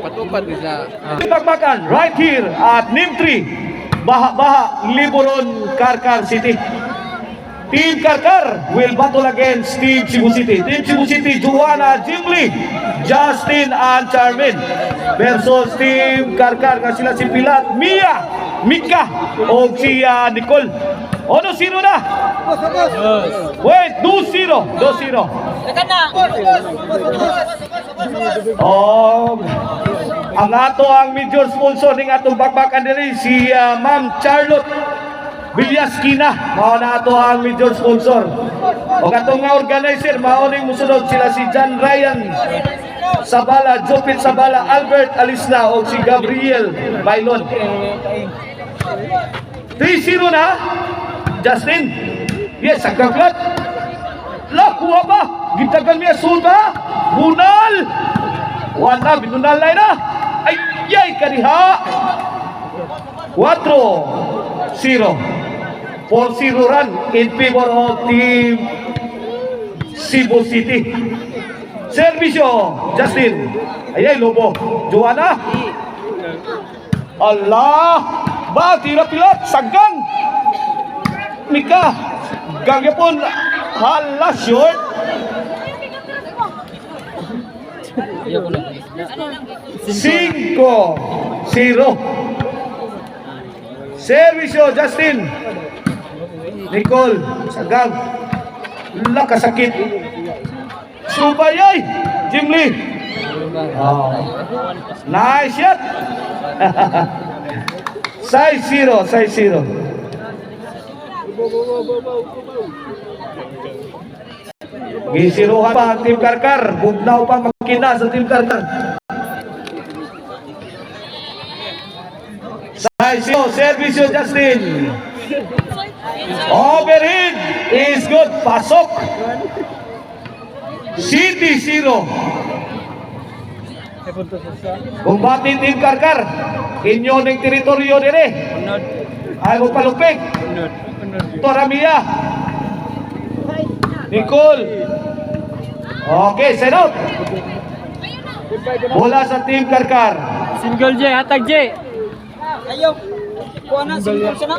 Patupad bisa. Bagbakan right here at NIM 3. Baha Liboron Karkar City. Team Karkar will battle against Team Cebu City. Team Cebu City, Joanna, Jimly, Justin, and Charmin. Versus Team Karkar, nga sila si Pilat, Mia, Mika, o si Nicole. Ono, 0 na? Wait, 2-0. 2-0. Oh, ang ato ang major sponsor ng atong bagbakan diri si Ma'am Charlotte Villasquina, mao na ato ang major sponsor. O atong nga organizer, mao ning musunod sila si John Ryan Sabala, Jopit Sabala, Albert Alisna o si Gabriel Bailon. 3-0 na. Justin. Yes, ang kaglat. Kuha ba? Gitagan niya suda. Bunal. Wala, binunal na. Ay, kaniha. 4-0. 4-0 run in favor of Team Cebu City. Servisyo, Justin. Ay, Lobo. Joanna. Allah. Ba, tira pilat. Saggang. Mika. Gangyapon. Hala, short. 5-0. Servisyo, Justin. Nicole, Sagag. Lakasakit. Subayay. Jimly. Oh. Nice shot. 6-0. Gisiruhan pa ang Team Karkar. Bugnaw pa makina sa Team Karkar. 6-0. Servisyo, Justin. Overhead is good. Pasok. City 0. Bumbati Team Karkar. Inyo ng teritoryo dire. Ay mo palupig. Toramia. Nicole. Okay, send out. Bola sa Team Karkar. Single J, hatag J. Ayaw. Kuha na, single siya na.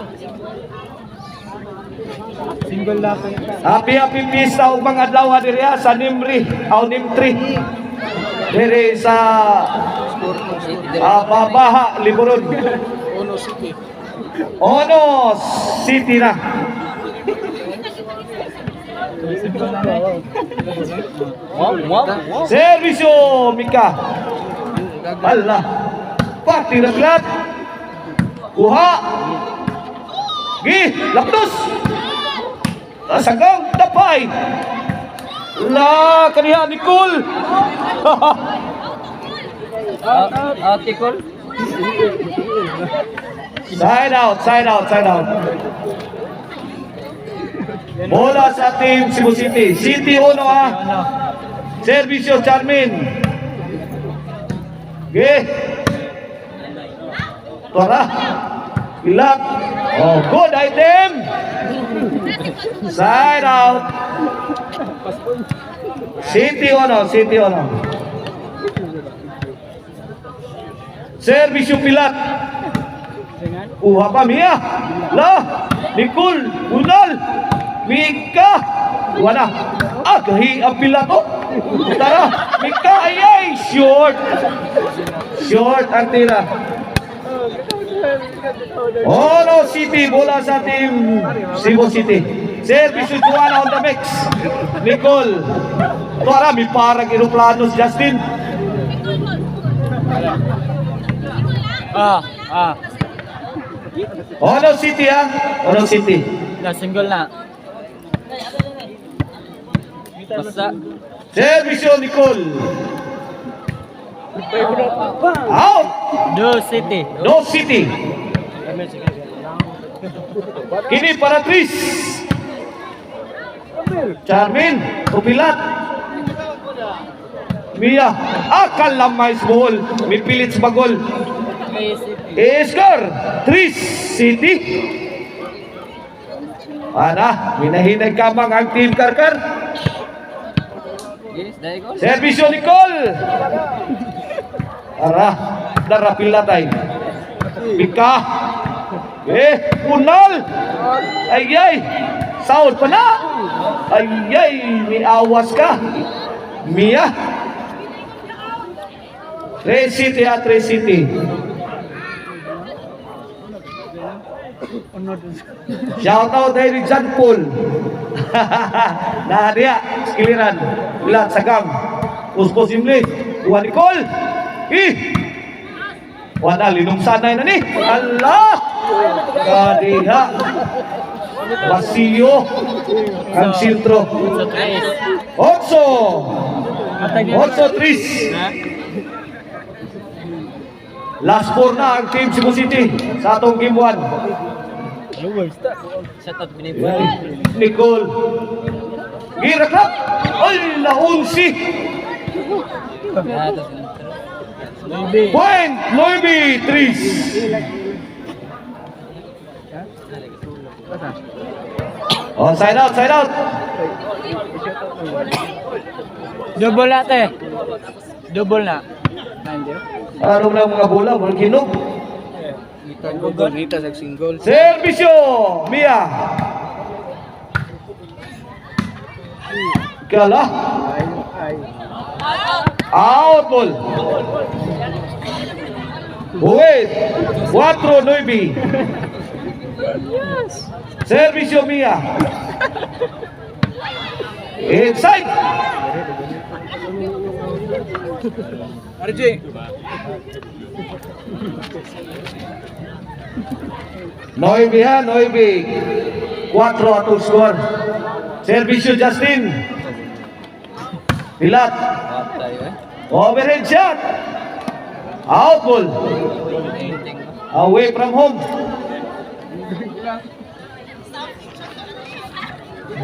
Single lang. Happy pista ug mga adlaw diri sa Nimri, NIM 3. Diri sa Baha Liboron. Ono City na. Servisyo, Mika. Allah. Pati raglat. Kuha. Gi, lapdos. Sagang tapay. La, kaniha Nicole. Nicole. Side out. Bola sa Team Cebu City. City 1 Servisyo, Charmin. Okay. Tora. Ilat. Oh, good item. Side out. City 1. Servisyo, Pilat. Uha pa, Mia. La. Nicole. Unal. Mika. Wala. Gahi ang Pilat. Tara. Mika. Ay. Short ang tira. Ono City. Bola sa Team Cebu City. Servisyo, Joanna on the mix. Nicole. Tara. May parang aeroplanos, Justin. Ono City Ono City. Single na. Basta. Servisyo, Nicole. Out. No City. Kini para Tris. Charmin, Upilat. Mia, kalamay ball. May pilit sa bagol. Score 3 City. Minahinay kamang ang Team Karkar. Yes, there you go. Servisyo, Nicole. Ara, darapilatay. Bika. Punal. Ayay. Sound pa na. Ayay, may awas ka. Mia. Ray City at Ray City. Shout out dari John Paul. Nah dia sekiliran ulat sagam. Uspos Imli. Tuan Nicole. Wala linong sanay na ni. Allah. Kadiha. Basilio. Ang sintro. Otso. Otso Tris. Last four na ang team Cebu City sa atong game 1. Shut up, binibay. Nicole. Gira club. Ay, naunsi. Point, Loibi, Tris. Oh, side out, side out. Double na, te. Double na. Anong lang mga bola, walang kinog. Kita sa single. Servisyo, Mia. Kala. Out ball. Wait. 4-9. Servisyo, Mia. Inside. RJ. Noibi ha, Noibi. 4 atong score. Servisyo, Justin. Pilat. Overhead shot. Out ball. Away from home.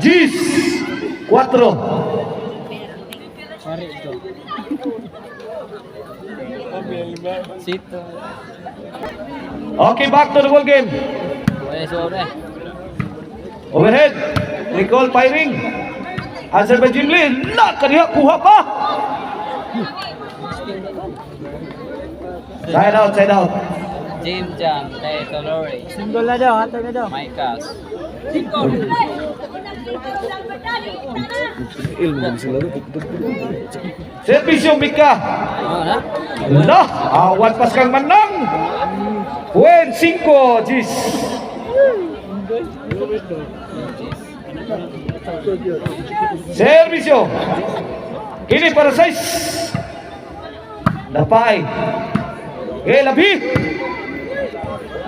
Gis. 4. Sito. Okay, back to the ball game. Overhead. Recall firing. Answer by Jim Lee. Kaniha, kuha pa. Side out, side out. Jim Jam, Tay Colore. Single na daw, hatag na daw. Micas. Servisyo, Mika. Lah, awan pas kang manang. Buen 5, Gis. Servisyo. Ini para 6. Napay. Labi.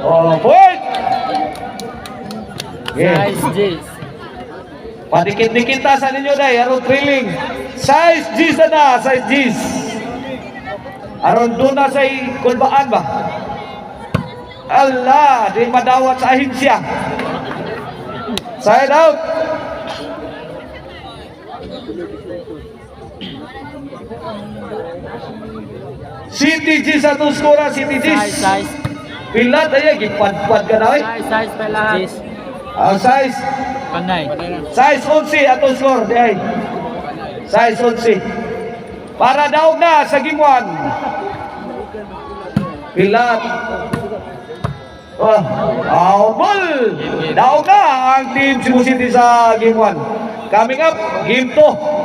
Oh, point. Nice, Jace. Padikit-dikit sa ninyo day, aron trailing. Size G's na, size G's. Aron doon na sa kulbaan ba? Allah, di madawat sa ahinsya. Side out. City G sa itong skora, City G. Size. Pilat ay gipad-pad ka na eh. Size pa lahat. Jace. Ang size, Panay. size 11 atong score, di ay. Size 11. Para daog na sa game 1. Pilat. Ball. Daog na ang team Cebu City sa game 1. Coming up, game 2.